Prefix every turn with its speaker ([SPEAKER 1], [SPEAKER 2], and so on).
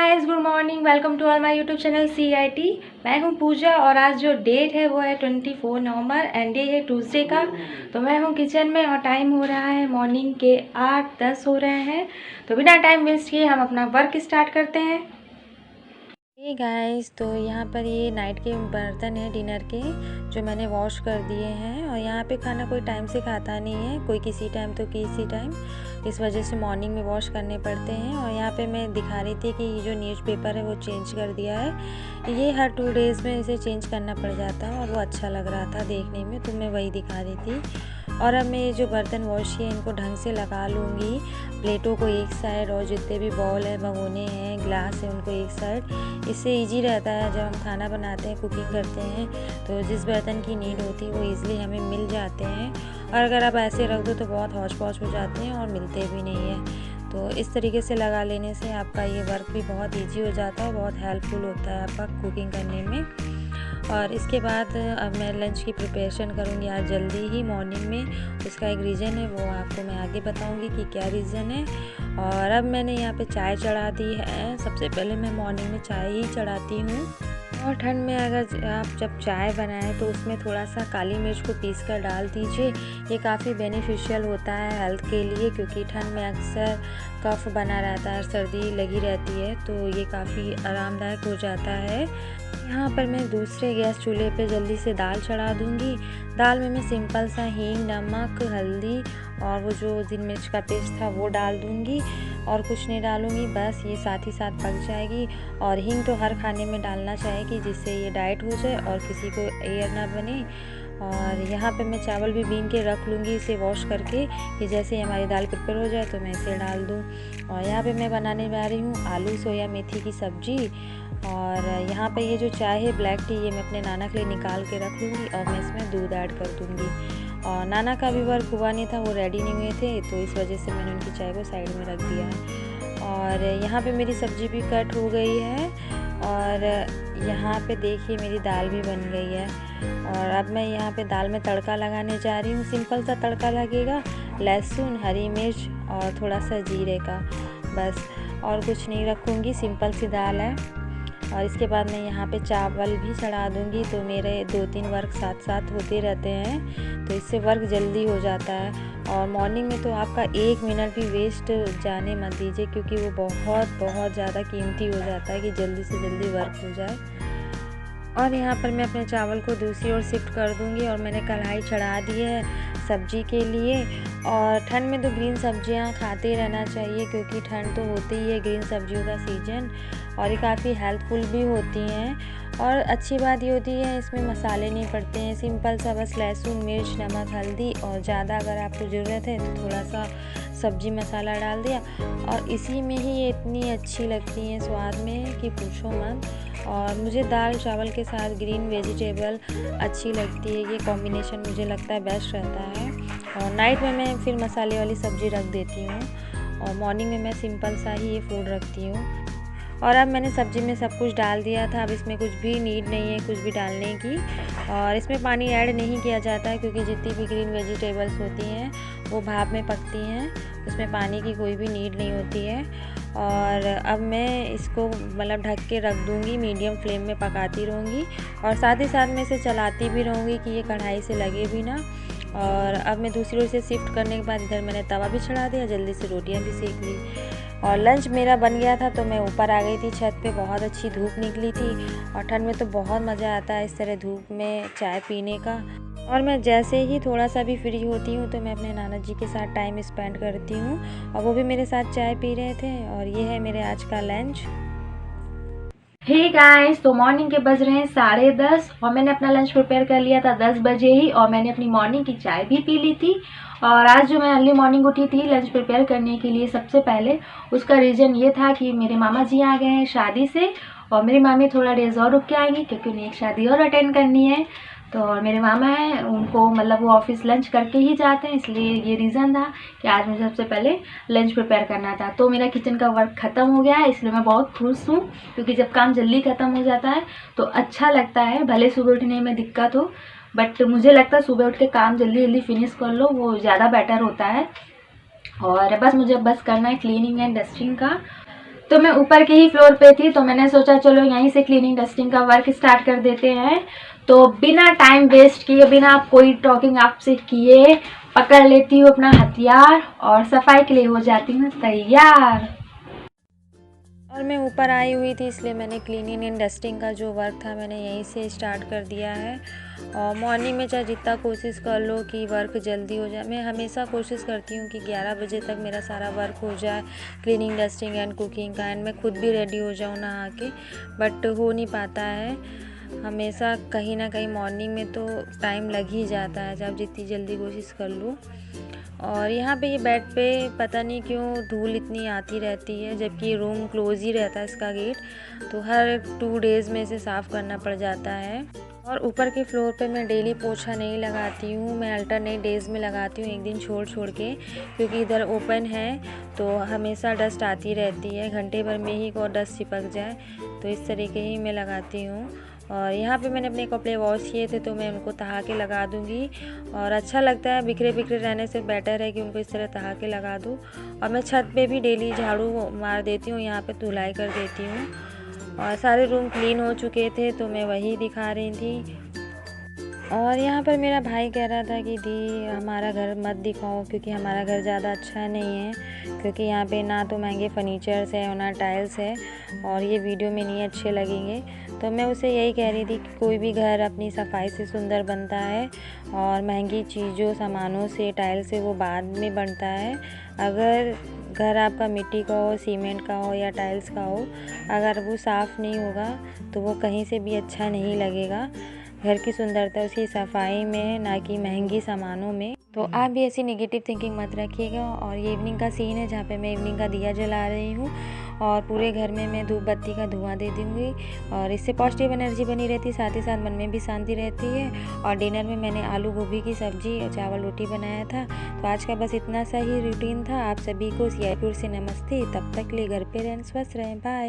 [SPEAKER 1] Guys, good morning. Welcome to all my YouTube channel CIT। मैं हूं पूजा और आज जो डेट है वो है 24 नवंबर एंड डे है ट्यूसडे का। तो मैं हूं किचन में और टाइम हो रहा है मॉर्निंग के 8:10 हो रहे हैं। तो बिना टाइम वेस्ट किए हम अपना वर्क स्टार्ट करते हैं। हे गाइस, तो यहाँ पर ये नाइट के बर्तन हैं डिनर के, जो मैंने वॉश कर दिए हैं। और यहाँ पे खाना कोई टाइम से खाता नहीं है, कोई किसी टाइम तो किसी टाइम, इस वजह से मॉर्निंग में वॉश करने पड़ते हैं। और यहाँ पे मैं दिखा रही थी कि ये जो न्यूज़पेपर है वो चेंज कर दिया है। ये हर 2 डेज़ में इसे चेंज करना पड़ जाता है और वो अच्छा लग रहा था देखने में, तो मैं वही दिखा रही थी। और अब मैं ये जो बर्तन वॉश किए इनको ढंग से लगा लूँगी, प्लेटों को एक साइड और जितने भी बॉल है, भगोने हैं, ग्लास है, उनको एक साइड। इससे इजी रहता है जब हम खाना बनाते हैं, कुकिंग करते हैं, तो जिस बर्तन की नीड होती है वो ईज़िली हमें मिल जाते हैं। और अगर आप ऐसे रख दो तो बहुत हौच पौच हो जाते हैं और मिलते भी नहीं है। तो इस तरीके से लगा लेने से आपका ये वर्क भी बहुत ईजी हो जाता है, बहुत हेल्पफुल होता है आपका कुकिंग करने में। और इसके बाद अब मैं लंच की प्रिपरेशन करूँगी आज जल्दी ही मॉर्निंग में। उसका एक रीज़न है, वो आपको मैं आगे बताऊँगी कि क्या रीज़न है। और अब मैंने यहाँ पे चाय चढ़ा दी है। सबसे पहले मैं मॉर्निंग में चाय ही चढ़ाती हूँ। और ठंड में अगर आप जब चाय बनाएं तो उसमें थोड़ा सा काली मिर्च को पीस कर डाल दीजिए। ये काफ़ी बेनिफिशियल होता है हेल्थ के लिए, क्योंकि ठंड में अक्सर कफ बना रहता है, सर्दी लगी रहती है, तो ये काफ़ी आरामदायक हो जाता है। यहाँ पर मैं दूसरे गैस चूल्हे पे जल्दी से दाल चढ़ा दूँगी। दाल में मैं सिंपल सा हींग, नमक, हल्दी और वो जो दिन मिर्च का पेस्ट था वो डाल दूँगी और कुछ नहीं डालूँगी, बस ये साथ ही साथ पक जाएगी। और हींग तो हर खाने में डालना चाहिए जिससे ये डाइट हो जाए और किसी को एयर ना बने। और यहाँ पे मैं चावल भी बीन के रख लूँगी इसे वॉश करके, कि जैसे ही हमारी दाल प्रिपेयर हो जाए तो मैं इसे डाल दूँ। और यहाँ पे मैं बनाने जा रही हूँ आलू सोया मेथी की सब्ज़ी। और यहाँ पे ये जो चाय है ब्लैक टी, ये मैं अपने नाना के लिए निकाल के रख लूँगी और मैं इसमें दूध ऐड कर दूँगी। और नाना का भी वर्क हुआ नहीं था, वो रेडी नहीं हुए थे, तो इस वजह से मैंने उनकी चाय को साइड में रख दिया है। और यहाँ पे मेरी सब्ज़ी भी कट हो गई है और यहाँ पे देखिए मेरी दाल भी बन गई है। और अब मैं यहाँ पे दाल में तड़का लगाने जा रही हूँ। सिंपल सा तड़का लगेगा, लहसुन, हरी मिर्च और थोड़ा सा जीरे का, बस और कुछ नहीं रखूँगी, सिंपल सी दाल है। और इसके बाद मैं यहाँ पे चावल भी चढ़ा दूँगी, तो मेरे 2-3 वर्क साथ साथ होते रहते हैं, तो इससे वर्क जल्दी हो जाता है। और मॉर्निंग में तो आपका 1 मिनट भी वेस्ट जाने मत दीजिए, क्योंकि वो बहुत बहुत ज़्यादा कीमती हो जाता है कि जल्दी से जल्दी वर्क हो जाए। और यहाँ पर मैं अपने चावल को दूसरी ओर शिफ्ट कर दूँगी और मैंने कढ़ाई चढ़ा दी है सब्जी के लिए। और ठंड में तो ग्रीन सब्जियाँ खाते रहना चाहिए, क्योंकि ठंड तो होती ही है, ग्रीन सब्जियों का सीजन, और ये काफ़ी हेल्पफुल भी होती हैं। और अच्छी बात ये होती है इसमें मसाले नहीं पड़ते हैं, सिंपल सा बस लहसुन, मिर्च, नमक, हल्दी, और ज़्यादा अगर आपको ज़रूरत है तो थोड़ा सा सब्जी मसाला डाल दिया। और इसी में ही ये इतनी अच्छी लगती हैं स्वाद में कि पूछो मत। और मुझे दाल चावल के साथ ग्रीन वेजिटेबल अच्छी लगती है, ये कॉम्बिनेशन मुझे लगता है बेस्ट रहता है। और नाइट में मैं फिर मसाले वाली सब्ज़ी रख देती हूँ और मॉर्निंग में मैं सिंपल सा ही ये फूड रखती हूँ। और अब मैंने सब्ज़ी में सब कुछ डाल दिया था, अब इसमें कुछ भी नीड नहीं है कुछ भी डालने की। और इसमें पानी ऐड नहीं किया जाता है, क्योंकि जितनी भी ग्रीन वेजिटेबल्स होती हैं वो भाप में पकती हैं, उसमें पानी की कोई भी नीड नहीं होती है। और अब मैं इसको मतलब ढक के रख दूँगी, मीडियम फ्लेम में पकाती रहूँगी और साथ ही साथ मैं इसे चलाती भी रहूँगी कि ये कढ़ाई से लगे भी ना। और अब मैं दूसरी ओर से शिफ्ट करने के बाद इधर मैंने तवा भी चढ़ा दिया, जल्दी से रोटियां भी सेक ली। और लंच मेरा बन गया था, तो मैं ऊपर आ गई थी छत पे, बहुत अच्छी धूप निकली थी और ठंड में तो बहुत मज़ा आता है इस तरह धूप में चाय पीने का। और मैं जैसे ही थोड़ा सा भी फ्री होती हूँ तो मैं अपने नाना जी के साथ टाइम स्पेंड करती हूँ और वो भी मेरे साथ चाय पी रहे थे। और ये है मेरे आज का लंच। हे गाइस, तो मॉर्निंग के बज रहे हैं 10:30 और मैंने अपना लंच प्रिपेयर कर लिया था 10 बजे ही, और मैंने अपनी मॉर्निंग की चाय भी पी ली थी। और आज जो मैं अर्ली मॉर्निंग उठी थी लंच प्रिपेयर करने के लिए, सबसे पहले उसका रीज़न ये था कि मेरे मामा जी आ गए हैं शादी से और मेरी मामी थोड़ा डेज और रुक के आएंगी, क्योंकि उन्हें एक शादी और अटेंड करनी है। तो और मेरे मामा हैं, उनको मतलब वो ऑफिस लंच करके ही जाते हैं, इसलिए ये रीज़न था कि आज मुझे सबसे पहले लंच प्रिपेयर करना था। तो मेरा किचन का वर्क ख़त्म हो गया है, इसलिए मैं बहुत खुश हूँ, क्योंकि जब काम जल्दी ख़त्म हो जाता है तो अच्छा लगता है। भले सुबह उठने में दिक्कत हो, बट मुझे लगता है सुबह उठ के काम जल्दी जल्दी फिनिश कर लो, वो ज़्यादा बेटर होता है। और बस मुझे करना है क्लीनिंग एंड डस्टिंग का। तो मैं ऊपर के ही फ्लोर पे थी, तो मैंने सोचा चलो यहीं से क्लीनिंग डस्टिंग का वर्क स्टार्ट कर देते हैं। तो बिना टाइम वेस्ट किए, बिना कोई टॉकिंग आपसे किए, पकड़ लेती हूँ अपना हथियार और सफाई के लिए हो जाती हूँ तैयार। और मैं ऊपर आई हुई थी, इसलिए मैंने क्लीनिंग एंड डस्टिंग का जो वर्क था मैंने यहीं से स्टार्ट कर दिया है। और मॉर्निंग में चाहे जितना कोशिश कर लो कि वर्क जल्दी हो जाए, मैं हमेशा कोशिश करती हूँ कि 11 बजे तक मेरा सारा वर्क हो जाए, क्लीनिंग डस्टिंग एंड कुकिंग का, एंड मैं खुद भी रेडी हो जाऊँ नहा के, बट हो नहीं पाता है। हमेशा कहीं ना कहीं मॉर्निंग में तो टाइम लग ही जाता है, जब जितनी जल्दी कोशिश कर लूँ। और यहाँ पे ये बेड पे पता नहीं क्यों धूल इतनी आती रहती है, जबकि रूम क्लोज ही रहता है इसका गेट, तो हर 2 डेज़ में इसे साफ़ करना पड़ जाता है। और ऊपर के फ्लोर पे मैं डेली पोछा नहीं लगाती हूँ, मैं अल्टरनेट डेज़ में लगाती हूँ, एक दिन छोड़ छोड़ के, क्योंकि इधर ओपन है तो हमेशा डस्ट आती रहती है, घंटे भर में ही को डस्ट चिपक जाए, तो इस तरीके ही मैं लगाती हूँ। और यहाँ पे मैंने अपने कपड़े वॉश किए थे, तो मैं उनको तहा के लगा दूँगी। और अच्छा लगता है, बिखरे बिखरे रहने से बेटर है कि उनको इस तरह तहा के लगा दूँ। और मैं छत पे भी डेली झाड़ू मार देती हूँ, यहाँ पे धुलाई कर देती हूँ। और सारे रूम क्लीन हो चुके थे, तो मैं वही दिखा रही थी। और यहाँ पर मेरा भाई कह रहा था कि दी हमारा घर मत दिखाओ, क्योंकि हमारा घर ज़्यादा अच्छा नहीं है, क्योंकि यहाँ पे ना तो महंगे फर्नीचर्स है और ना टाइल्स है, और ये वीडियो में नहीं अच्छे लगेंगे। तो मैं उसे यही कह रही थी कि कोई भी घर अपनी सफाई से सुंदर बनता है, और महंगी चीज़ों सामानों से, टाइल से वो बाद में बनता है। अगर घर आपका मिट्टी का हो, सीमेंट का हो या टाइल्स का हो, अगर वो साफ़ नहीं होगा तो वो कहीं से भी अच्छा नहीं लगेगा। घर की सुंदरता उसकी सफाई में है, ना कि महंगी सामानों में। तो आप भी ऐसी नेगेटिव थिंकिंग मत रखिएगा। और ये इवनिंग का सीन है जहाँ पे मैं इवनिंग का दिया जला रही हूँ, और पूरे घर में मैं धूप बत्ती का धुआं दे दूँगी, और इससे पॉजिटिव एनर्जी बनी रहती है, साथ ही साथ मन में भी शांति रहती है। और डिनर में मैंने आलू गोभी की सब्जी और चावल रोटी बनाया था। तो आज का बस इतना सा ही रूटीन था। आप सभी को सियापुर से नमस्ते। तब तक के लिए घर पे रहें, स्वस्थ रहें, बाय।